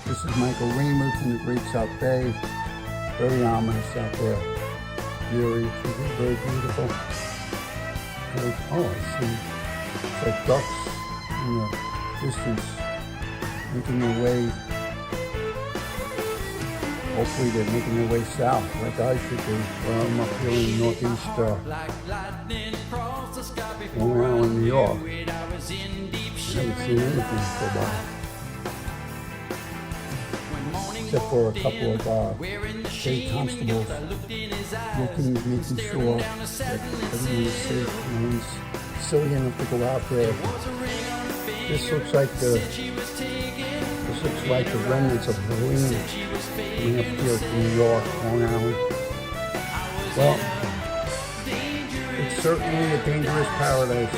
This is Michael Reamer from the Great South Bay. Very ominous out there. Very beautiful. Oh, I see. It's like ducks in the distance making their way. Hopefully they're making their way south, like I should be. Well, I'm up here in northeast Long Island, New York. I haven't seen anything for a while. Except for a couple of state constables looking, making sure that everyone is safe. No one's silly enough to go out there. This looks like the remnants of Helene coming up here to New York, Long Island. Well, it's certainly a dangerous paradise.